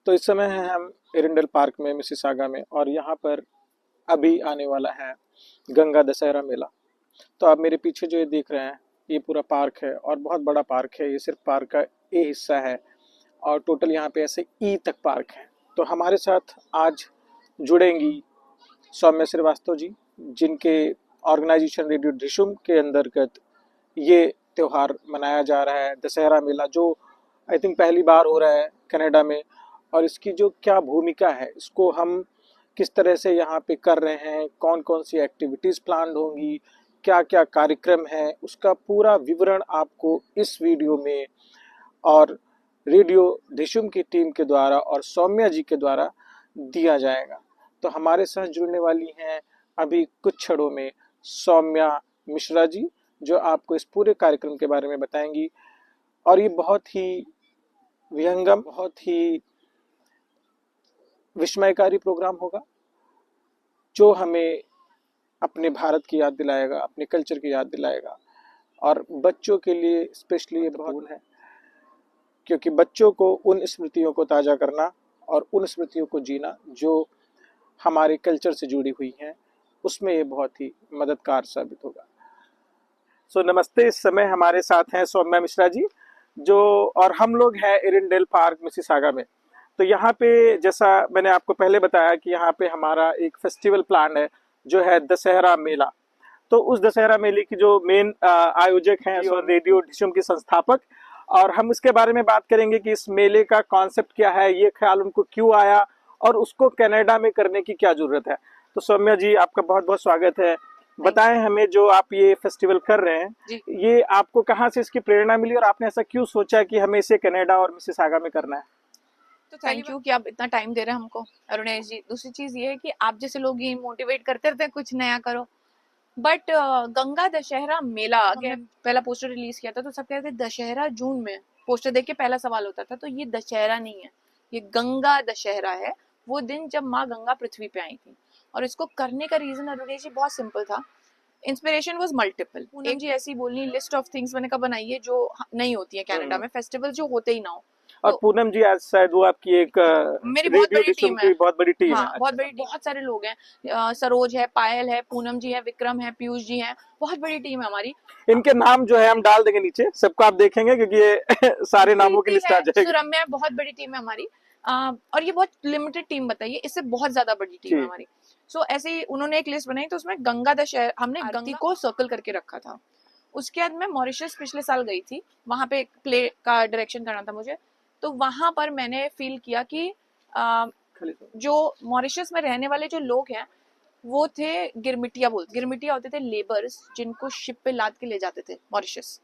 तो इस समय हैं हम एरिंडल पार्क में मिसिसागा में, और यहाँ पर अभी आने वाला है गंगा दशहरा मेला। तो आप मेरे पीछे जो ये देख रहे हैं ये पूरा पार्क है, और बहुत बड़ा पार्क है। ये सिर्फ पार्क का ए हिस्सा है, और टोटल यहाँ पे ऐसे ई तक पार्क है। तो हमारे साथ आज जुड़ेंगी सौम्या श्रीवास्तव जी, जिनके ऑर्गेनाइजेशन रेडियो ढिशुम के अंतर्गत ये त्यौहार मनाया जा रहा है, दशहरा मेला, जो आई थिंक पहली बार हो रहा है कनाडा में। और इसकी जो क्या भूमिका है, इसको हम किस तरह से यहाँ पे कर रहे हैं, कौन कौन सी एक्टिविटीज़ प्लान होंगी, क्या क्या कार्यक्रम है, उसका पूरा विवरण आपको इस वीडियो में और रेडियो ढिशुम की टीम के द्वारा और सौम्या जी के द्वारा दिया जाएगा। तो हमारे साथ जुड़ने वाली हैं अभी कुछ क्षणों में सौम्या मिश्रा जी, जो आपको इस पूरे कार्यक्रम के बारे में बताएंगी। और ये बहुत ही विहंगम, बहुत ही विस्मयकारी प्रोग्राम होगा, जो हमें अपने भारत की याद दिलाएगा, अपने कल्चर की याद दिलाएगा। और बच्चों के लिए स्पेशली ये बहुत है, क्योंकि बच्चों को उन स्मृतियों को ताज़ा करना और उन स्मृतियों को जीना जो हमारे कल्चर से जुड़ी हुई हैं, उसमें ये बहुत ही मददगार साबित होगा। सो नमस्ते, इस समय हमारे साथ हैं सौम्या मिश्रा जी, जो और हम लोग हैं एरिंडेल पार्क मिसिसागा में। तो यहाँ पे जैसा मैंने आपको पहले बताया कि यहाँ पे हमारा एक फेस्टिवल प्लान है, जो है दशहरा मेला। तो उस दशहरा मेले की जो मेन आयोजक हैं और रेडियो ढिशुम की संस्थापक, और हम इसके बारे में बात करेंगे कि इस मेले का कॉन्सेप्ट क्या है, ये ख्याल उनको क्यों आया और उसको कनाडा में करने की क्या जरूरत है। तो सौम्या जी, आपका बहुत बहुत स्वागत है। बताएं हमें, जो आप ये फेस्टिवल कर रहे हैं, ये आपको कहाँ से इसकी प्रेरणा मिली और आपने ऐसा क्यों सोचा कि हमें इसे कनाडा और मिसिसागा में करना है? तो थैंक यू कि आप इतना टाइम दे रहे हैं हमको, अरुणेश जी। दूसरी चीज ये है कि आप जैसे लोग ये मोटिवेट करते रहते हैं कुछ नया करो। बट गंगा दशहरा मेला, हमने पहला पोस्टर रिलीज किया था तो सब कह रहे थे दशहरा जून में। पोस्टर देख के पहला सवाल होता था, तो ये दशहरा नहीं है, ये गंगा दशहरा है। वो दिन जब माँ गंगा पृथ्वी पे आई थी। और इसको करने का रीजन अरुणेश जी बहुत सिंपल था। Inspiration was multiple. Poonam ji ऐसी बोलनी लिस्ट ऑफ थिंग्स मैंने कहा बनाइए जो नहीं होती है कनाडा में, फेस्टिवल जो होते ही ना हो। और पूनम जी आज शायद वो आपकी एक मेरी बहुत बड़ी टीम है, बहुत बड़ी टीम हाँ, है। बहुत बड़ी, बहुत सारे लोग हैं। सरोज है, पायल है, पूनम जी है, विक्रम है, पीयूष जी हैं। बहुत बड़ी टीम है हमारी। इनके नाम जो है हम डाल देंगे नीचे, सबको आप देखेंगे, क्योंकि ये सारे नामों की लिस्ट आ जाएगी। सुरम्या बहुत बड़ी टीम है हमारी। और ये बहुत लिमिटेड टीम बताइए, इससे बहुत ज्यादा बड़ी टीम है हमारी। सो ऐसे ही उन्होंने एक लिस्ट बनाई, तो उसमें गंगा दशहरा हमने गंगा को सर्कल करके रखा था। उसके बाद मैं मॉरिशस पिछले साल गई थी, वहां पे एक प्ले का डायरेक्शन करना था मुझे। तो वहां पर मैंने फील किया कि जो मॉरिशस में रहने वाले जो लोग हैं वो थे गिरमिटिया बोलते। गिरमिटिया होते थे लेबर्स, जिनको शिप पे लाद के ले जाते थे Mauritius.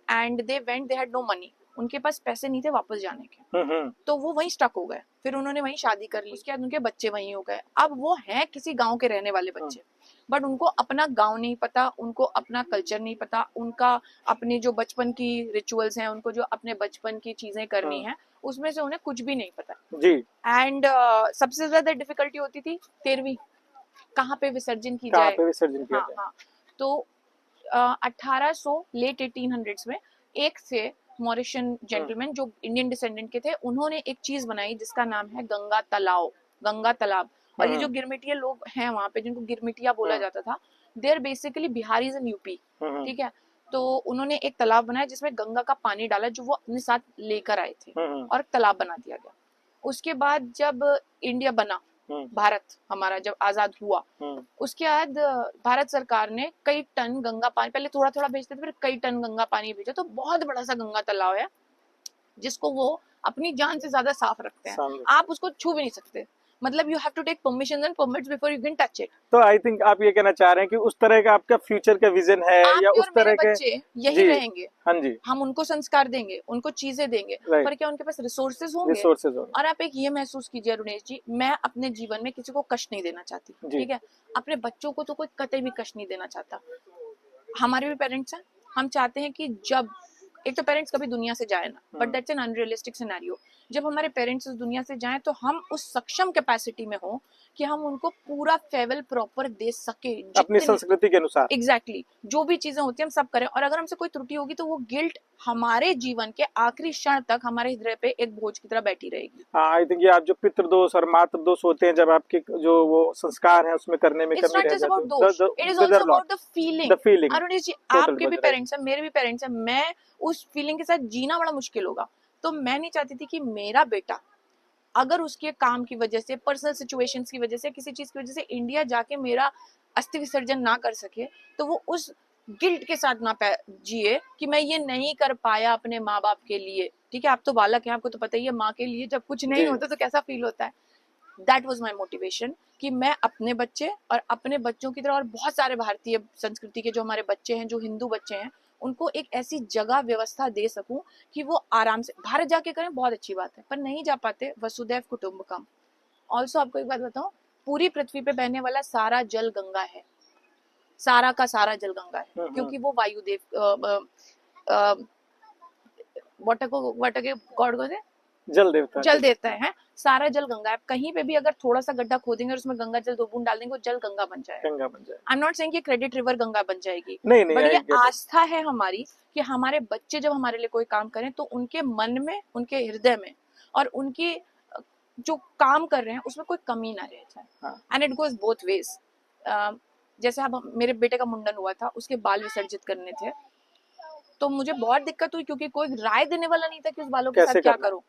And they went, they had no money, उनके पास पैसे नहीं थे वापस जाने के। तो वो वहीं स्टक हो गए। फिर उन्होंने वहीं शादी कर ली, उसके बाद उनके बच्चे वहीं हो गए। अब वो हैं किसी गांव के रहने वाले बच्चे, बट उनको अपना गांव नहीं पता, उनको अपना कल्चर नहीं पता, उनका अपने जो बचपन की रिचुअल्स हैं, उनको जो अपने बचपन की चीजें करनी है, उसमें से उन्हें कुछ भी नहीं पता जी। एंड सबसे ज्यादा डिफिकल्टी होती थी 13वीं, कहाँ पे विसर्जन की जाए, विसर्जन किया जाए। हाँ, तो 1800 लेट 1800s में एक थे मॉरिशन जेंटलमैन जो इंडियन डिसेंडेंट के थे। उन्होंने एक चीज बनाई जिसका नाम है गंगा तालाब, गंगा तालाब। और ये जो गिरमिटिया लोग हैं वहां पे, जिनको गिरमिटिया बोला जाता था, they are basically Biharis in UP, ठीक है। तो उन्होंने एक तालाब बनाया जिसमें गंगा का पानी डाला, जो वो अपने साथ लेकर आए थे, और तालाब बना दिया गया। उसके बाद जब इंडिया बना, भारत हमारा जब आजाद हुआ, उसके बाद भारत सरकार ने कई टन गंगा पानी, पहले थोड़ा थोड़ा भेजते थे, फिर कई टन गंगा पानी भेजा। तो बहुत बड़ा सा गंगा तालाब है, जिसको वो अपनी जान से ज्यादा साफ रखते हैं। आप उसको छू भी नहीं सकते, मतलब you have to take permission and permits before you can touch it. तो आई थिंक आप ये कहना चाह रहे हैं कि उस तरह का आपका फ्यूचर का विजन है, या उस तरह के बच्चे यही रहेंगे। हाँ जी, हम उनको संस्कार देंगे, उनको चीजें देंगे, पर क्या उनके पास रिसोर्सेज होंगे? और आप एक ये महसूस कीजिए अरुणेश जी, मैं अपने जीवन में किसी को कष्ट नहीं देना चाहती, ठीक है। अपने बच्चों को तो कोई कतई भी कष्ट नहीं देना चाहता। हमारे भी पेरेंट्स हैं, हम चाहते हैं कि जब एक तो पेरेंट्स कभी दुनिया से जाए ना, but that's an unrealistic scenario जब हमारे पेरेंट्स इस दुनिया से जाएं तो हम उस सक्षम कैपेसिटी में हो कि हम उनको पूरा फेवल प्रॉपर दे सके अपनी संस्कृति के अनुसार। एग्जैक्टली जो भी चीजें होती हैं हम सब करें, और अगर हमसे कोई त्रुटि होगी तो वो गिल्ट हमारे जीवन के आखिरी क्षण तक हमारे हृदय पे एक बोझ की तरह बैठी रहेगी। हाँ, आई थिंक ये आप जो पितृदोष और मातृदोष होते हैं, जब आपके जो वो संस्कार है उसमें करने में कमी रह जाती है, फीलिंग। अरुणेश जी, आपके भी पेरेंट्स हैं, मेरे भी पेरेंट्स हैं, मैं उस फीलिंग के साथ जीना बड़ा मुश्किल होगा। तो मैं नहीं चाहती थी कि मेरा बेटा अगर उसके काम की वजह से, पर्सनल सिचुएशंस की वजह से, किसी चीज की वजह से इंडिया जाके मेरा अस्थि विसर्जन ना कर सके, तो वो उस गिल्ट के साथ ना जिए कि मैं ये नहीं कर पाया अपने माँ बाप के लिए। ठीक है, आप तो बालक हैं, आपको तो पता ही है माँ के लिए जब कुछ नहीं होता तो कैसा फील होता है। दैट वॉज माई मोटिवेशन कि मैं अपने बच्चे और अपने बच्चों की तरह और बहुत सारे भारतीय संस्कृति के जो हमारे बच्चे हैं, जो हिंदू बच्चे हैं, उनको एक ऐसी जगह व्यवस्था दे सकूं कि वो आराम से भारत जाके करें, बहुत अच्छी बात है, पर नहीं जा पाते, वसुदैव कुटुंबकम। ऑल्सो आपको एक बात बताऊं, पूरी पृथ्वी पे बहने वाला सारा जल गंगा है, सारा का सारा जल गंगा है, क्योंकि वो वायुदेव वाटर के गॉड को थे, जल देवता है, सारा जल गंगा है। कहीं पे भी अगर थोड़ा सा गड्ढा खोदेंगे और उसमें गंगा जल 2 बूंद डाल देंगे, वो जल गंगा बन जाएगा। आई एम नॉट सेइंग कि क्रेडिट रिवर गंगा बन जाएगी, बट ये आस्था है हमारी कि हमारे बच्चे जब हमारे लिए कोई काम करें तो उनके मन में, उनके हृदय में और उनके जो काम कर रहे हैं उसमें कोई कमी ना रह जाए। And it goes both ways. जैसे अब मेरे बेटे का मुंडन हुआ था, उसके बाल विसर्जित करने थे, तो मुझे बहुत दिक्कत हुई क्योंकि कोई राय देने वाला नहीं था कि उस बालों के साथ क्या करूं।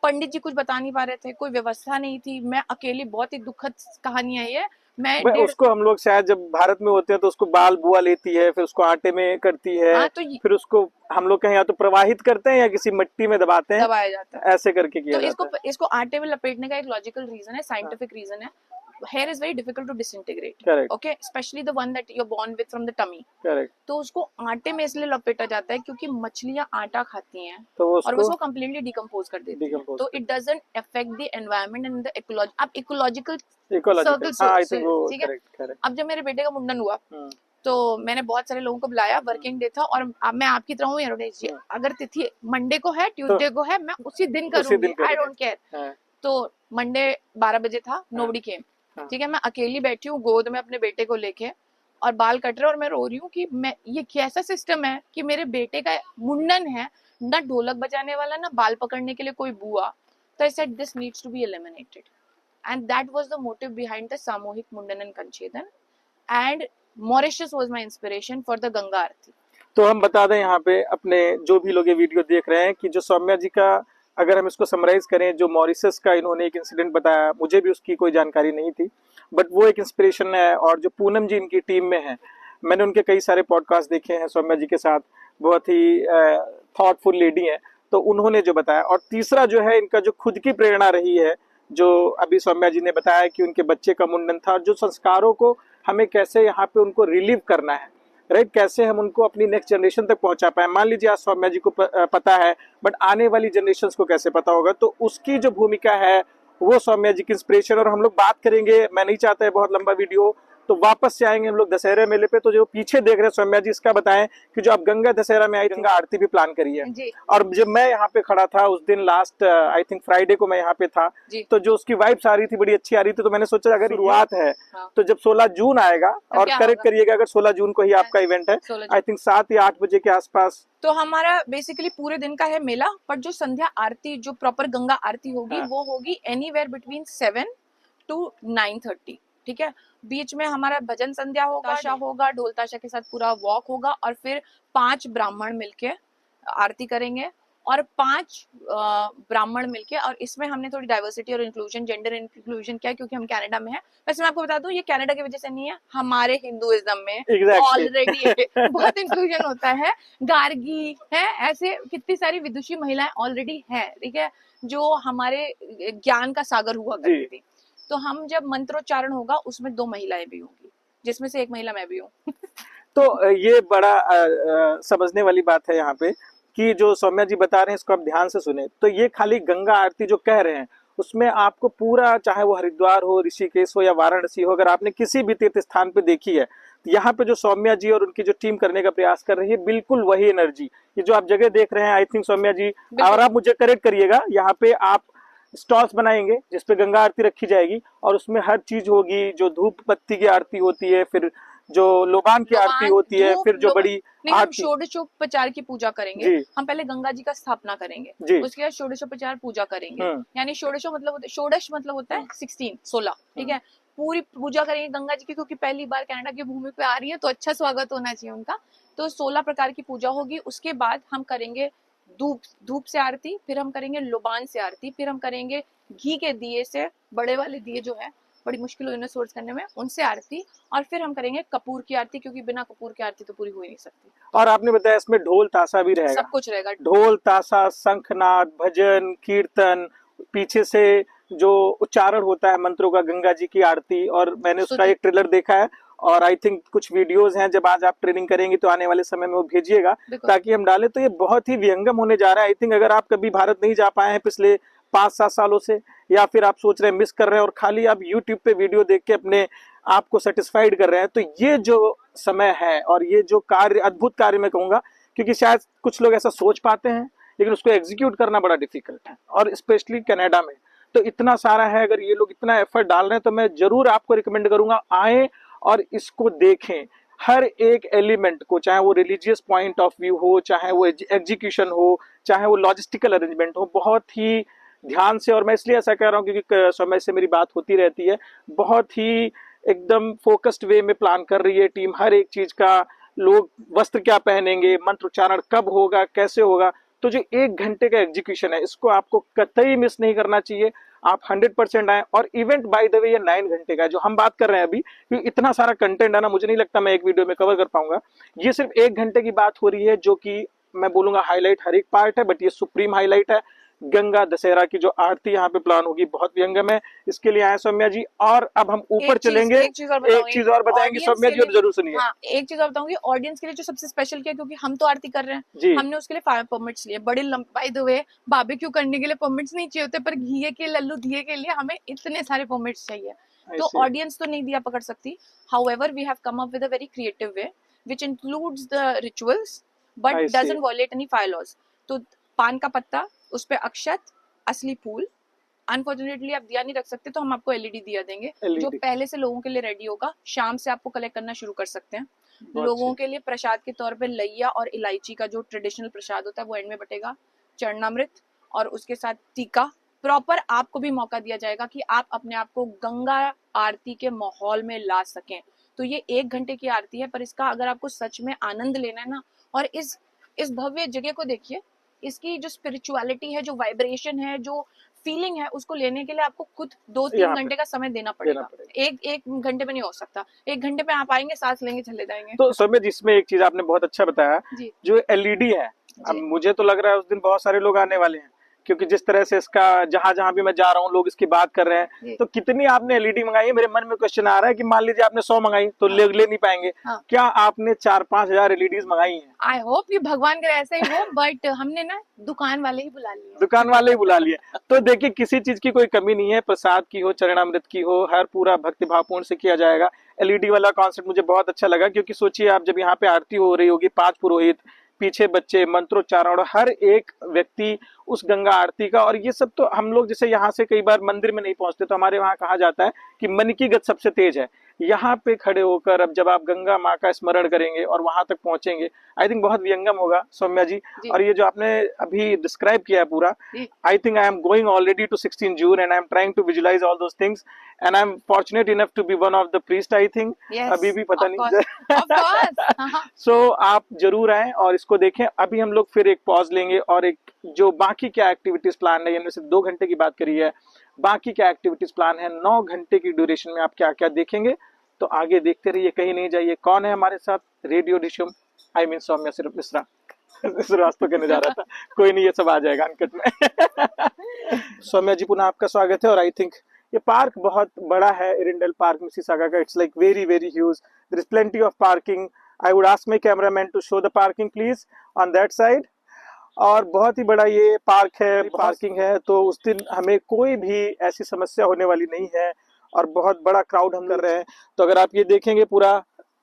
पंडित जी कुछ बता नहीं पा रहे थे, कोई व्यवस्था नहीं थी, मैं अकेली, बहुत ही दुखद कहानी है ये। मैं उसको हम लोग शायद जब भारत में होते हैं तो उसको बाल बुआ लेती है, फिर उसको आटे में करती है, तो फिर उसको हम लोग कहीं या तो प्रवाहित करते हैं या किसी मिट्टी में दबाते हैं, दबाया जाता है, ऐसे करके किया जाता है। इसको आटे में लपेटने का एक लॉजिकल रीजन है, साइंटिफिक रीजन है। Hair is very difficult to disintegrate. Correct. Okay, especially the one that you're born with from the tummy. Correct. तो उसको आटे में इसलिए लपेटा जाता है क्योंकि मछलियां आटा खाती हैं तो और उसको completely decompose कर देती हैं, तो it doesn't affect the environment and the ecology. अब ecological circle, ठीक है। अब जब मेरे बेटे का मुंडन हुआ तो मैंने बहुत सारे लोगों को बुलाया, वर्किंग डे था, और मैं आपकी तरह हूँ अरुणेश जी, अगर तिथि मंडे को है, ट्यूसडे को है, मैं उसी दिन करूंगी, आई डोंट केयर। तो मंडे 12 बजे था, नोबडी केम, ठीक है, मैं अकेली बैठी हूँ गोद में अपने बेटे को लेके और बाल कट रहे और मैं रो रही हूँ कि मैं, ये कैसा सिस्टम है कि मेरे बेटे का मुंडन है, ना ढोलक बजाने वाला, ना बाल पकड़ने के लिए कोई बुआ। तो I said this needs to be eliminated, and that was the motive behind the samuhik mundan and kanchhedan, and Mauritius was my inspiration for the Ganga aarti. तो हम बता दें यहाँ पे अपने जो भी लोग ये वीडियो देख रहे हैं कि जो सौम्या जी का, अगर हम इसको समराइज करें, जो मॉरिशस का इन्होंने एक इंसिडेंट बताया, मुझे भी उसकी कोई जानकारी नहीं थी, बट वो एक इंस्पिरेशन है। और जो पूनम जी इनकी टीम में है, मैंने उनके कई सारे पॉडकास्ट देखे हैं सौम्या जी के साथ, बहुत ही थॉटफुल लेडी हैं, तो उन्होंने जो बताया। और तीसरा जो है इनका जो खुद की प्रेरणा रही है, जो अभी सौम्या जी ने बताया कि उनके बच्चे का मुंडन था, जो संस्कारों को हमें कैसे यहाँ पे उनको रिलीव करना है, राइट, कैसे हम उनको अपनी नेक्स्ट जनरेशन तक पहुंचा पाए। मान लीजिए आज सौम्या जी को पता है, बट आने वाली जनरेशन को कैसे पता होगा, तो उसकी जो भूमिका है वो सौम्या जी की इंस्पिरेशन। और हम लोग बात करेंगे, मैं नहीं चाहता है बहुत लंबा वीडियो, तो वापस से आएंगे हम लोग दशहरे मेले पे। तो जो पीछे देख रहे हैं सौम्या जी, इसका बताएं कि जो आप गंगा दशहरा में आई थिंक आरती भी प्लान करी है, और जब मैं यहाँ पे खड़ा था उस दिन, लास्ट आई थिंक फ्राइडे को मैं यहाँ पे था, तो जो उसकी वाइब्स आ रही थी बड़ी अच्छी आ रही थी, तो मैंने सोचा अगर शुरुआत है तो जब 16 जून आएगा, और करेक्ट करिएगा अगर 16 जून को ही आपका इवेंट है, आई थिंक 7 या 8 बजे के आसपास। तो हमारा बेसिकली पूरे दिन का है मेला, पर जो संध्या आरती, जो प्रॉपर गंगा आरती होगी, वो होगी एनीवेयर बिटवीन 7 to 9:30, ठीक है। बीच में हमारा भजन संध्या होगा, ढोल ताशा के साथ पूरा वॉक होगा, और फिर 5 ब्राह्मण मिलके आरती करेंगे, और 5 ब्राह्मण मिलके, और इसमें हमने थोड़ी डाइवर्सिटी और इंक्लूजन, जेंडर इंक्लूजन किया क्योंकि हम कनाडा में हैं। वैसे मैं आपको बता दूं, ये कनाडा की वजह से नहीं है, हमारे हिंदुइज्म में ऑलरेडी बहुत इंक्लूजन होता है, गार्गी है, ऐसे कितनी सारी विदुषी महिलाएं ऑलरेडी हैं, ठीक है, जो हमारे ज्ञान का सागर हुआ करती थी। तो हम जब मंत्रोच्चारण होगा उसमें 2 महिलाएं भी होंगी, जिसमें से एक महिला मैं भी हूँ। तो ये बड़ा समझने वाली बात है यहाँ पे कि जो सौम्या जी बता रहे हैं इसको आप ध्यान से सुने। तो ये खाली गंगा आरती जो कह रहे हैं उसमें आपको पूरा, चाहे वो हरिद्वार हो, ऋषिकेश हो या वाराणसी हो, अगर आपने किसी भी तीर्थ स्थान पे देखी है यहाँ पे जो सौम्या जी और उनकी जो टीम करने का प्रयास कर रही है, बिल्कुल वही एनर्जी, ये जो आप जगह देख रहे हैं, आई थिंक सौम्या जी, और आप मुझे करेक्ट करिएगा, यहाँ पे आप स्टॉल्स बनाएंगे जिसपे गंगा आरती रखी जाएगी और उसमें हर चीज होगी, जो धूप बत्ती की आरती होती है, फिर जो लोबान की आरती होती है, फिर जो बड़ी आरती, षोडशोपचार की पूजा करेंगे। हम पहले गंगा जी का स्थापना करेंगे, उसके बाद षोडशोपचार पूजा करेंगे, यानी षोडशो मतलब षोडश मतलब होता है 16 16, ठीक है। पूरी पूजा करेंगे गंगा जी की, क्योंकि पहली बार कनाडा की भूमि पे आ रही है तो अच्छा स्वागत होना चाहिए उनका। तो 16 प्रकार की पूजा होगी। उसके बाद हम करेंगे धूप से आरती, फिर हम करेंगे लोबान से आरती, फिर हम करेंगे घी के दिए से, बड़े वाले दिए जो है बड़ी मुश्किल हो सोर्स करने में, उनसे आरती, और फिर हम करेंगे कपूर की आरती, क्योंकि बिना कपूर की आरती तो पूरी हो ही नहीं सकती। और आपने बताया इसमें ढोल ताशा भी रहेगा, सब कुछ रहेगा, ढोल ताशा, शंखनाद, भजन कीर्तन, पीछे से जो उच्चारण होता है मंत्रों का, गंगा जी की आरती, और मैंने उसका एक ट्रेलर देखा है, और आई थिंक कुछ वीडियोस हैं, जब आज आप ट्रेनिंग करेंगे तो आने वाले समय में वो भेजिएगा ताकि हम डालें। तो ये बहुत ही विहंगम होने जा रहा है। आई थिंक अगर आप कभी भारत नहीं जा पाए हैं पिछले 5-7 सालों से, या फिर आप सोच रहे हैं मिस कर रहे हैं और खाली आप यूट्यूब पे वीडियो देख के अपने आप को सेटिस्फाइड कर रहे हैं, तो ये जो समय है और ये जो कार्य, अद्भुत कार्य मैं कहूंगा, क्योंकि शायद कुछ लोग ऐसा सोच पाते हैं लेकिन उसको एग्जीक्यूट करना बड़ा डिफिकल्ट है, और स्पेशली कनाडा में तो इतना सारा है। अगर ये लोग इतना एफर्ट डाल रहे हैं तो मैं जरूर आपको रिकमेंड करूंगा, आए और इसको देखें, हर एक एलिमेंट को, चाहे वो रिलीजियस पॉइंट ऑफ व्यू हो, चाहे वो एग्जीक्यूशन हो, चाहे वो लॉजिस्टिकल अरेंजमेंट हो, बहुत ही ध्यान से, और मैं इसलिए ऐसा कह रहा हूँ क्योंकि समय से मेरी बात होती रहती है, बहुत ही एकदम फोकस्ड वे में प्लान कर रही है टीम हर एक चीज का। लोग वस्त्र क्या पहनेंगे, मंत्र उच्चारण कब होगा, कैसे होगा, तो जो 1 घंटे का एग्जीक्यूशन है इसको आपको कतई मिस नहीं करना चाहिए। आप 100% आए। और इवेंट बाय द वे ये 9 घंटे का है जो हम बात कर रहे हैं अभी, क्योंकि इतना सारा कंटेंट है ना, मुझे नहीं लगता मैं एक वीडियो में कवर कर पाऊंगा। ये सिर्फ 1 घंटे की बात हो रही है, जो कि मैं बोलूंगा हाईलाइट हर एक पार्ट है, बट ये सुप्रीम हाईलाइट है। गंगा दशहरा की जो आरती यहाँ पे प्लान होगी बहुत व्यंगम है, इसके लिए आए सौम्या जी। और अब हम ऊपर चलेंगे, एक चीज और बताएंगे सौम्या जी, और जरूर सुनिए। हाँ, एक चीज और बताऊंगी ऑडियंस के लिए जो सबसे स्पेशल किया, क्योंकि हम तो आरती कर रहे हैं, हमने उसके लिए फायर परमिट्स लिए, बड़े बाय द वे बारबेक्यू करने के लिए परमिट्स नहीं चाहिए होते, पर घी के लल्लू दिए के लिए हमें इतने सारे परमिट्स चाहिए। तो ऑडियंस तो नहीं दिया पकड़ सकती, however we have come up with a very creative way which includes the rituals but doesn't violate any fire laws. तो पान का पत्ता, उस पे अक्षत, असली फूल, अनफॉर्चुनेटली आप दिया नहीं रख सकते तो हम आपको एलईडी दिया देंगे जो पहले से लोगों के लिए रेडी होगा। शाम से आपको कलेक्ट करना शुरू कर सकते हैं। लोगों के लिए प्रसाद के तौर पे लैया और इलायची का जो ट्रेडिशनल प्रसाद होता है वो एंड में बटेगा, चरणामृत, और उसके साथ टीका। प्रॉपर आपको भी मौका दिया जाएगा कि आप अपने आप को गंगा आरती के माहौल में ला सकें। तो ये 1 घंटे की आरती है, पर इसका अगर आपको सच में आनंद लेना है ना, और इस भव्य जगह को देखिए, इसकी जो स्पिरिचुअलिटी है, जो वाइब्रेशन है, जो फीलिंग है, उसको लेने के लिए आपको खुद 2-3 घंटे का समय देना पड़ेगा। एक घंटे में नहीं हो सकता। 1 घंटे में आप आएंगे, सांस लेंगे, चले जाएंगे। तो सौम्या जी, इसमें एक चीज आपने बहुत अच्छा बताया, जो एलईडी है, अब मुझे तो लग रहा है उस दिन बहुत सारे लोग आने वाले हैं, क्योंकि जिस तरह से इसका जहां जहां भी मैं जा रहा हूँ लोग इसकी बात कर रहे हैं। तो कितनी आपने एलईडी मंगाई है? मेरे मन में क्वेश्चन आ रहा है कि मान लीजिए आपने 100 मंगाई तो ले नहीं पाएंगे, क्या आपने 4-5 हजार एलईडीज मंगाई हैं? आई होप कि भगवान करे ऐसे ही हो, बट हमने ना दुकान वाले ही बुला लिए। दुकान वाले ही बुला लिए। तो देखिए, किसी चीज की कोई कमी नहीं है, प्रसाद की हो, चरणामृत की हो, हर पूरा भक्ति भावपूर्ण से किया जाएगा। एलईडी वाला कॉन्सेप्ट मुझे बहुत अच्छा लगा, क्योंकि सोचिए आप जब यहाँ पे आरती हो रही होगी, 5 पुरोहित, पीछे बच्चे, मंत्रोच्चारण, और हर एक व्यक्ति उस गंगा आरती का। और ये सब तो हम लोग जैसे यहाँ से कई बार मंदिर में नहीं पहुंचते, तो हमारे वहाँ कहा जाता है कि मन की गति सबसे तेज है। यहाँ पे खड़े होकर अब जब आप गंगा माँ का स्मरण करेंगे और वहां तक पहुंचेंगे, आई थिंक बहुत विहंगम होगा सौम्या जी। और ये जो आपने अभी डिस्क्राइब किया पूरा, I think I am going already to 16 June and I am trying to visualise all those things and I am fortunate enough to be one of the priest, I think. अभी भी पता नहीं। सो आप जरूर आए और इसको देखें। अभी हम लोग फिर एक पॉज लेंगे और एक जो बाकी क्या एक्टिविटीज प्लान है, इनमें से 2 घंटे की बात करी है, बाकी क्या एक्टिविटीज प्लान है, 9 घंटे की ड्यूरेशन में आप क्या क्या देखेंगे। तो आगे देखते रहिए, कहीं नहीं जाइए। कौन है हमारे साथ? Radio Dishum, I mean Saumya सिर्फ मिश्रा। रास्ता कहने जा रहा था, कोई नहीं, ये सब आ जाएगा अनकट में। सौम्या जी, पुनः आपका स्वागत है। और आई थिंक ये पार्क बहुत बड़ा है, एरिंडल पार्क मिसिसागा का। It's like very very huge, there is plenty of parking. I would ask my cameraman to show the parking please on that side. और बहुत ही बड़ा ये पार्क है, पार्किंग है, तो उस दिन हमें कोई भी ऐसी समस्या होने वाली नहीं है। और बहुत बड़ा क्राउड हम कर रहे हैं। तो अगर आप ये देखेंगे, पूरा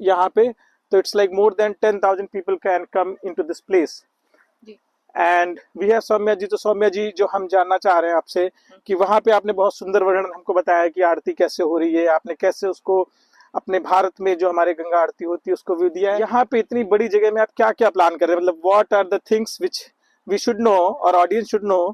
यहाँ पे, तो it's like more than 10,000 people can come into this place. And we have Saumya ji. तो सौम्या जी, जो हम जानना चाह रहे हैं आपसे कि वहां पे आपने बहुत सुंदर वर्णन हमको बताया कि आरती कैसे हो रही है, आपने कैसे उसको अपने भारत में जो हमारे गंगा आरती होती है उसको व्यू दिया है। यहाँ पे इतनी बड़ी जगह में आप क्या क्या प्लान कर रहे हैं, मतलब what are the things which we should know और ऑडियंस शुड नो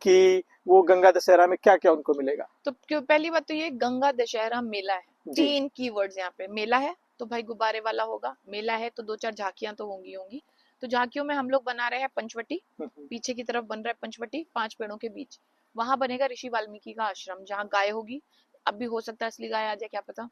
कि वो गंगा दशहरा में क्या क्या उनको मिलेगा? तो पहली बात तो ये गंगा दशहरा मेला है, 3 कीवर्ड्स यहाँ पे। मेला है तो भाई गुब्बारे वाला होगा, मेला है तो 2-4 झांकियां तो होंगी। तो झांकियों में हम लोग बना रहे हैं पंचवटी, पीछे की तरफ बन रहा है पंचवटी 5 पेड़ों के बीच। वहां बनेगा ऋषि वाल्मीकि का आश्रम, जहाँ गाय होगी। अब भी हो सकता है असली गाय आ जाए, क्या पता।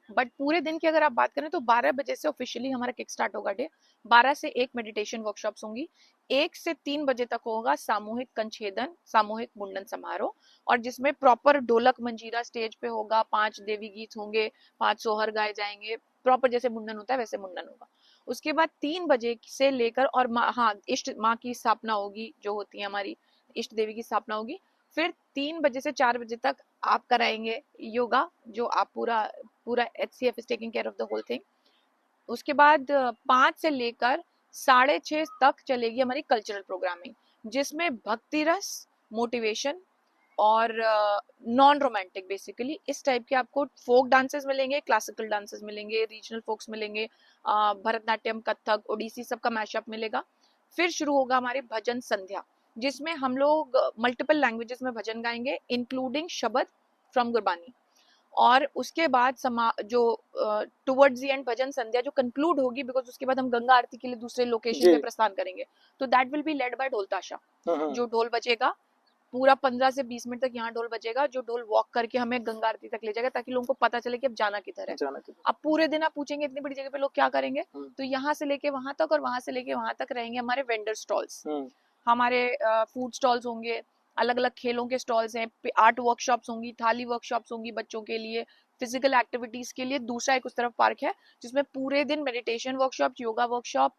बट पूरे दिन की अगर आप बात करें तो 12 बजे से ऑफिशियली हमारा किक स्टार्ट होगा डे। 12 से 1 मेडिटेशन वर्कशॉप्स होंगी। 1 से 3 बजे तक होगा सामूहिक कंछेदन, सामूहिक मुंडन समारोह, और जिसमें प्रॉपर ढोलक मंजीरा स्टेज पे होगा। 5 देवी गीत होंगे, 5 सोहर गाए जाएंगे, प्रॉपर जैसे मुंडन होता है वैसे मुंडन होगा। उसके बाद 3 बजे से लेकर, और हाँ, इष्ट माँ की स्थापना होगी, जो होती है हमारी इष्ट देवी की स्थापना होगी। फिर 3 बजे से 4 बजे तक आप कराएंगे योगा, जो आप पूरा HCF is taking care of the whole thing. उसके बाद 5 से लेकर 6:30 तक चलेगी हमारी कल्चरल प्रोग्रामिंग, जिसमें भक्ति रस, मोटिवेशन और नॉन रोमांटिक, बेसिकली इस टाइप के आपको फोक डांसेस मिलेंगे, क्लासिकल डांसेस मिलेंगे, रीजनल फोक्स मिलेंगे, भरतनाट्यम, कथक, ओडिसी, सबका मैशअप मिलेगा। फिर शुरू होगा हमारी भजन संध्या, जिसमें हम लोग मल्टीपल लैंग्वेजेस में भजन गाएंगे, इंक्लूडिंग शबद फ्रॉम गुरबानी। और उसके बाद जो टुवर्ड्स द एंड भजन संध्या जो कंक्लूड होगी, बिकॉज उसके बाद हम गंगा आरती के लिए दूसरे लोकेशन पे प्रस्थान करेंगे, तो that will be led by ढोल ताशा। जो ढोल बजेगा पूरा 15 से 20 मिनट तक यहाँ ढोल बजेगा, जो ढोल वॉक करके हमें गंगा आरती तक ले जाएगा, ताकि लोगों को पता चले कि अब जाना किधर है। अब पूरे दिन आप पूछेंगे इतनी बड़ी जगह पे लोग क्या करेंगे, तो यहाँ से लेके वहां तक और वहां से लेके वहां तक रहेंगे हमारे वेंडर स्टॉल्स, हमारे फूड स्टॉल्स होंगे, अलग अलग खेलों के स्टॉल्स हैं, आर्ट वर्कशॉप्स होंगी, थाली वर्कशॉप्स होंगी बच्चों के लिए, फिजिकल एक्टिविटीज के लिए। दूसरा एक उस तरफ पार्क है जिसमें पूरे दिन meditation workshop, yoga workshop,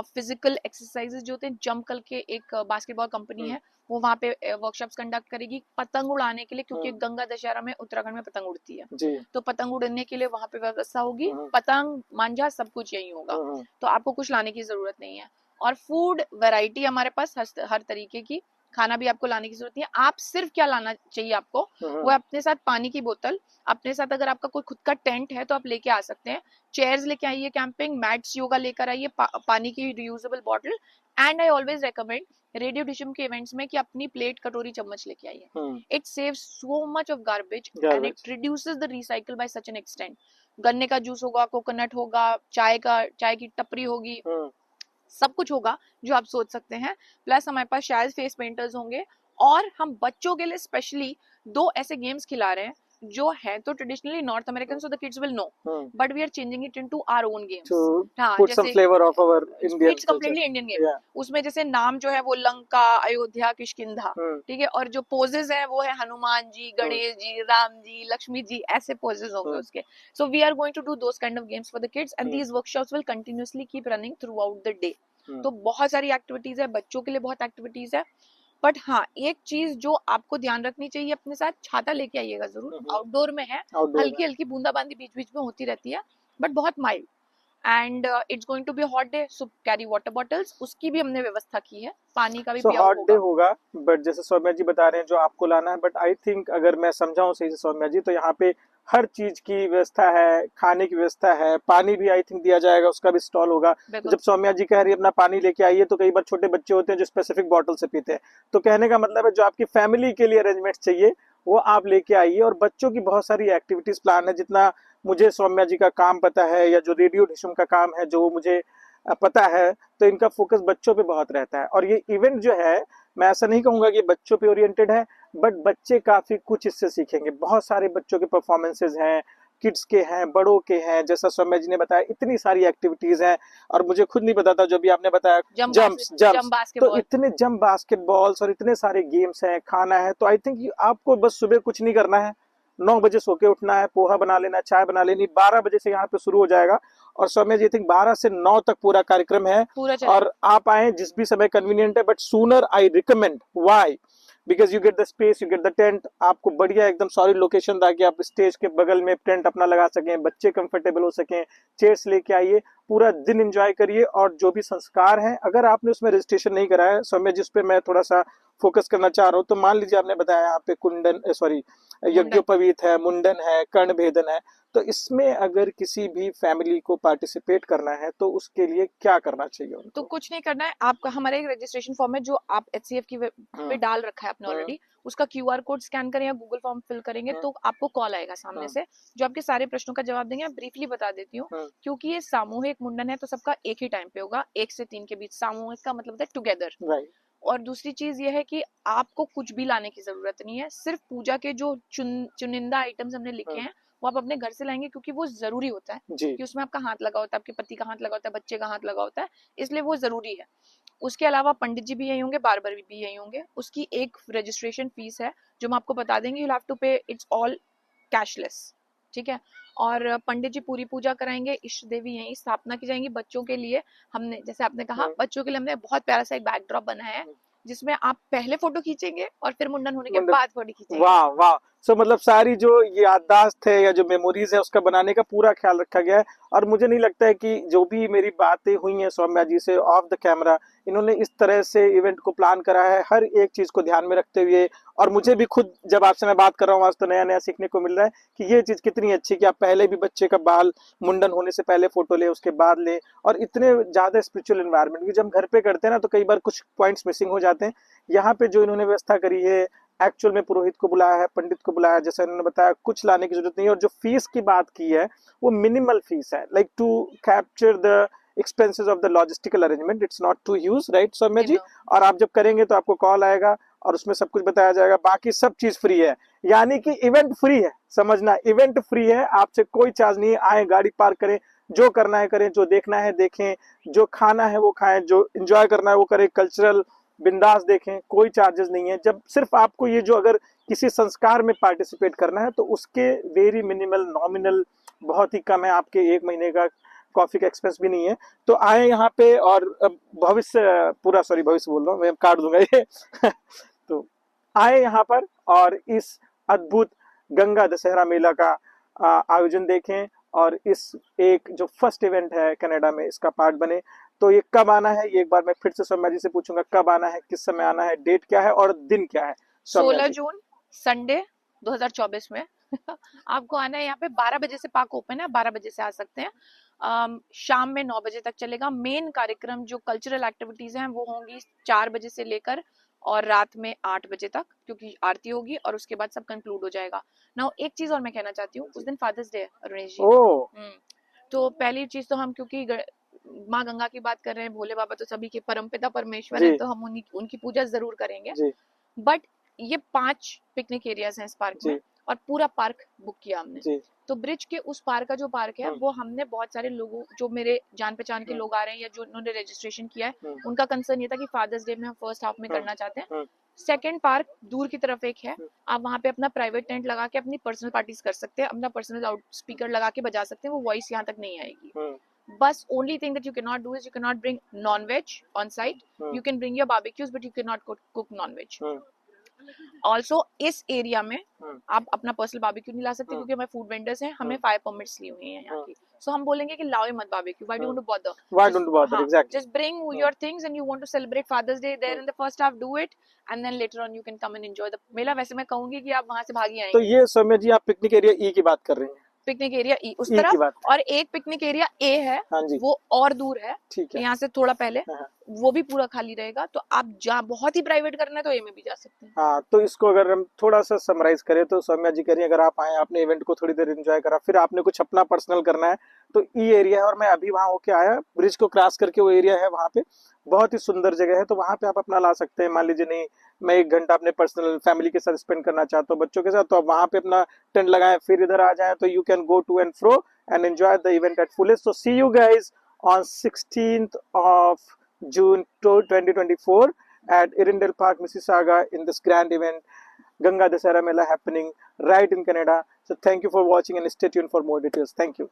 physical exercises जो होते हैं। जंप करके एक बास्केटबॉल कंपनी है, वो वहाँ पे वर्कशॉप्स कंडक्ट करेगी पतंग उड़ाने के लिए, क्योंकि गंगा दशहरा में उत्तराखंड में पतंग उड़ती है, तो पतंग उड़ने के लिए वहाँ पे व्यवस्था होगी। पतंग, मांझा, सब कुछ यही होगा, तो आपको कुछ लाने की जरूरत नहीं है। और फूड वैरायटी हमारे पास हर तरीके की, खाना भी आपको लाने की जरूरत नहीं है। आप सिर्फ क्या लाना चाहिए आपको, वो अपने साथ पानी की बोतल, अपने साथ अगर आपका कोई खुद का टेंट है तो आप लेके आ सकते हैं, चेयर्स लेके आइए, कैंपिंग मैट्स, योगा लेकर आइए, पानी की reusable bottle. And I always recommend radio Dishoom के इवेंट्स में कि अपनी प्लेट, कटोरी, चम्मच लेके आइए। It saves so much of garbage and it reduces the recycle bye such an extent. गन्ने का जूस होगा, कोकोनट होगा, चाय की टपरी होगी, सब कुछ होगा जो आप सोच सकते हैं। प्लस हमारे पास शायद फेस पेंटर्स होंगे, और हम बच्चों के लिए स्पेशली 2 ऐसे गेम्स खिला रहे हैं जो है तो traditionally North American, so the kids will know, but we are changing it into our own games. हाँ, put some flavor of our Indian it's completely Indian game. उसमें जैसे नाम जो है वो लंका, अयोध्या, किष्किंधा, ठीक है, और जो पोजेस है वो है हनुमान जी, गणेश जी, राम जी, लक्ष्मी जी, ऐसे पोजेस होंगे उसके। So we are going to do those kind of games for the kids, and these workshops will continuously keep running throughout the day. तो बहुत सारी एक्टिविटीज है, बच्चों के लिए बहुत एक्टिविटीज है। बट हाँ, एक चीज जो आपको ध्यान रखनी चाहिए, अपने साथ छाता लेके आइएगा जरूर। आउटडोर में है, हल्की हल्की बूंदाबांदी बीच बीच में होती रहती है, बट बहुत mild. And it's going to be hot day, so carry water bottles, उसकी भी हमने व्यवस्था की है, पानी का भी पिया हॉट डे होगा। बट जैसे सौम्या जी बता रहे हैं जो आपको लाना है, बट आई थिंक अगर मैं समझाऊं सही से सौम्या जी, तो यहाँ पे हर चीज की व्यवस्था है, खाने की व्यवस्था है, पानी भी आई थिंक दिया जाएगा, उसका भी स्टॉल होगा। जब सौम्या जी कह रही है अपना पानी लेके आइए, तो कई बार छोटे बच्चे होते हैं जो स्पेसिफिक बॉटल से पीते हैं, तो कहने का मतलब है जो आपकी फैमिली के लिए अरेंजमेंट चाहिए वो आप लेके आइए। और बच्चों की बहुत सारी एक्टिविटीज प्लान है, जितना मुझे सौम्या जी का काम पता है या जो रेडियो डिशम का काम है जो मुझे पता है, तो इनका फोकस बच्चों पे बहुत रहता है। और ये इवेंट जो है, मैं ऐसा नहीं कहूंगा कि बच्चों पे ओरिएंटेड है, बट बच्चे काफी कुछ इससे सीखेंगे। बहुत सारे बच्चों के परफॉर्मेंसेज हैं, किड्स के हैं, बड़ों के हैं, जैसा सौम्या जी ने बताया इतनी सारी एक्टिविटीज हैं। और मुझे खुद नहीं पता था, जो भी आपने बताया जंप्स, तो इतने जंप बास्केटबॉल्स और इतने सारे गेम्स हैं, खाना है। तो आई थिंक आपको बस सुबह कुछ नहीं करना है, 9 बजे सो के उठना है, पोहा बना लेना, चाय बना लेनी, 12 बजे से यहाँ पे शुरू हो जाएगा। और सौम्या जी थिंक 12 से 9 तक पूरा कार्यक्रम है, और आप आए जिस भी समय कन्वीनियंट है, but sooner I recommend. Why? Because you get the space, you get the tent, आपको बढ़िया एकदम सॉलिड लोकेशन ताकि आप स्टेज के बगल में टेंट अपना लगा सकें, बच्चे कंफर्टेबल हो सकें, चेयर्स लेके आइए, पूरा दिन एंजॉय करिए। और जो भी संस्कार हैं, अगर आपने उसमें रजिस्ट्रेशन नहीं कराया है, सौम्या जिस पे मैं थोड़ा सा फोकस करना चाह रहा हूँ, तो मान लीजिए आपने बताया यहाँ पे कुंडन सॉरी यज्ञोपवीत है, मुंडन है, कर्ण भेदन है, तो इसमें अगर किसी भी फैमिली को पार्टिसिपेट करना है तो उसके लिए क्या करना चाहिए उनको? तो कुछ नहीं करना है आपका, हमारा एक रजिस्ट्रेशन फॉर्म है जो आप HCF की पे डाल रखा है आपने ऑलरेडी, उसका QR कोड स्कैन करें या गूगल फॉर्म फिल करेंगे तो आपको कॉल आएगा सामने से जो आपके सारे प्रश्नों का जवाब देंगे। मैं ब्रीफली बता देती हूँ, क्योंकि ये सामूहिक मुंडन है तो सबका एक ही टाइम पे होगा, 1 से 3 के बीच। सामूहिक का मतलब होता है टुगेदर। और दूसरी चीज ये है कि आपको कुछ भी लाने की जरूरत नहीं है, सिर्फ पूजा के जो चुनिंदा आइटम्स हमने लिखे हैं वो आप अपने घर से लाएंगे, क्योंकि वो जरूरी होता है कि उसमें आपका हाथ लगा होता है, आपके पति का हाथ लगा होता है, बच्चे का हाथ लगा होता है, इसलिए वो जरूरी है। उसके अलावा पंडित जी भी यही होंगे, बार्बर भी यही होंगे। उसकी एक रजिस्ट्रेशन फीस है जो हम आपको बता देंगे, यू हैव टू पे, इट्स ऑल कैशलेस, ठीक है। और पंडित जी पूरी पूजा कराएंगे, इष्ट देवी यही स्थापना की जाएंगी। बच्चों के लिए हमने, जैसे आपने कहा, बच्चों के लिए हमने बहुत प्यारा सा एक बैकड्रॉप बनाया है जिसमें आप पहले फोटो खींचेंगे और फिर मुंडन होने के बाद फोटो खींचेंगे। वाह वाह। सो मतलब सारी जो याददाश्त है या जो मेमोरीज है उसका बनाने का पूरा ख्याल रखा गया है। और मुझे नहीं लगता है कि जो भी मेरी बातें हुई हैं सौम्या जी से ऑफ द कैमरा, इन्होंने इस तरह से इवेंट को प्लान करा है हर एक चीज को ध्यान में रखते हुए। और मुझे भी खुद जब आपसे मैं बात कर रहा हूँ आज तो नया नया सीखने को मिल रहा है कि ये चीज कितनी अच्छी कि आप पहले भी बच्चे का बाल मुंडन होने से पहले फोटो ले, उसके बाद ले। और इतने ज्यादा स्पिरिचुअल एनवायरनमेंट की जब हम घर पे करते हैं ना तो कई बार कुछ पॉइंट्स मिसिंग हो जाते हैं। यहाँ पे जो इन्होंने व्यवस्था करी है, एक्चुअल में पुरोहित को बुलाया है, पंडित को बुलाया है, जैसा इन्होंने बताया, कुछ लाने की जरूरत नहीं है। और जो फीस की बात की है वो मिनिमल फीस है, like to capture the expenses of the logistical arrangement, it's not too huge, right Saumya ji? और आप जब करेंगे तो आपको कॉल आएगा और उसमें सब कुछ बताया जाएगा, बाकी सब चीज फ्री है। यानी कि इवेंट फ्री है, समझना, इवेंट फ्री है, आपसे कोई चार्ज नहीं है। आए, गाड़ी पार्क करें, जो करना है करें, जो देखना है देखें, जो खाना है वो खाएं, जो एंजॉय करना है वो करें, कल्चरल बिंदास देखें, कोई चार्जेस नहीं है। जब सिर्फ आपको ये जो अगर किसी संस्कार में पार्टिसिपेट करना है तो उसके वेरी मिनिमल नॉमिनल बहुत ही कम है, आपके 1 महीने का कॉफी का एक्सपेंस भी नहीं है। तो आए यहाँ पे और भविष्य पूरा, सॉरी भविष्य बोल रहा हूँ मैं, काट दूंगा ये तो आए यहाँ पर और इस अद्भुत गंगा दशहरा मेला का आयोजन देखें और इस एक जो फर्स्ट इवेंट है कनाडा में इसका पार्ट बने। तो ये कब आना है, ये एक बार मैं फिर से सौम्या जी से पूछूंगा, कब आना है, किस समय आना है, डेट क्या है और दिन क्या है? 16 जून संडे 2024 में आपको आना है। यहाँ पे 12 बजे से पार्क ओपन है, 12 बजे से आ सकते हैं। शाम में 9 बजे तक चलेगा। मेन कार्यक्रम जो कल्चरल एक्टिविटीज हैं वो होंगी 4 बजे से लेकर और रात में 8 बजे तक, क्योंकि आरती होगी और उसके बाद सब कंक्लूड हो जाएगा। नाउ एक चीज और मैं कहना चाहती हूँ, उस दिन फादर्स डे है अरुणेश जी। तो पहली चीज तो हम, क्योंकि माँ गंगा की बात कर रहे हैं, भोले बाबा तो सभी के परमपिता परमेश्वर है, तो हम उनकी पूजा जरूर करेंगे। बट ये 5 पिकनिक एरियाज हैं इस पार्क में और पूरा पार्क बुक किया हमने। तो ब्रिज के उस पार का जो पार्क है वो हमने बहुत सारे लोगों, जो मेरे जान पहचान के लोग आ रहे हैं या जो उन्होंने रजिस्ट्रेशन किया है, उनका कंसर्न ये था कि फादर्स डे में हम फर्स्ट हाफ में करना चाहते हैं। सेकंड पार्क दूर की तरफ एक है, आप वहाँ पे अपना प्राइवेट टेंट लगा के अपनी पर्सनल पार्टीज कर सकते हैं, अपना पर्सनल लाउड स्पीकर लगा के बजा सकते हैं, वो वॉइस यहाँ तक नहीं आएगी। बस only thing that you cannot do is you cannot bring non-veg on site. You can bring your barbecues, but you cannot cook non-veg. Also इस एरिया में आप अपना पर्सनल बारबेक्यू नहीं ला सकते, क्योंकि हमारे फूड वेंडर्स हैं, हमें फायर परमिट्स ली हुई हैं यहाँ की। सो हम बोलेंगे कि लाओ मत barbecue, why don't you bother, why don't bother, exactly, just bring your things and you want to celebrate Father's Day there in the first half, do it and then later on you can come and enjoy the mela. वैसे मैं कहूंगी कि आप वहां से भागी आएंगे। तो ये सौम्या जी आप पिकनिक एरिया ई की बात कर रही हैं? पिकनिक एरिया ई उस तरफ, और एक पिकनिक एरिया ए है, हाँ जी, वो और दूर है, ठीक है, यहाँ से थोड़ा पहले, वो भी पूरा खाली रहेगा। तो आप जहाँ बहुत ही प्राइवेट करना है तो ए में भी जा सकते हैं। हाँ, तो इसको अगर हम थोड़ा सा समराइज करें तो सौम्या जी करिए, अगर आप आए, आपने इवेंट को थोड़ी देर एंजॉय करा, फिर आपने कुछ अपना पर्सनल करना है तो ई एरिया है। और मैं अभी वहाँ होके आया, ब्रिज को क्रॉस करके वो एरिया है, वहाँ पे बहुत ही सुंदर जगह है, तो वहाँ पे आप अपना ला सकते हैं। मान लीजिए नहीं, मैं 1 घंटा अपने पर्सनल फैमिली के साथ स्पेंड करना चाहता हूँ, बच्चों के साथ, तो आप वहाँ पे अपना टेंट लगाएं, फिर इधर आ जाएं, तो you can go to and fro and enjoy the event at fullest. So see you guys on 16th of June 2024 at Arundel Park, Mississauga, in this grand event, Ganga Dasahara Mela, happening right in Canada. So thank you for watching and stay tuned for more details. Thank you.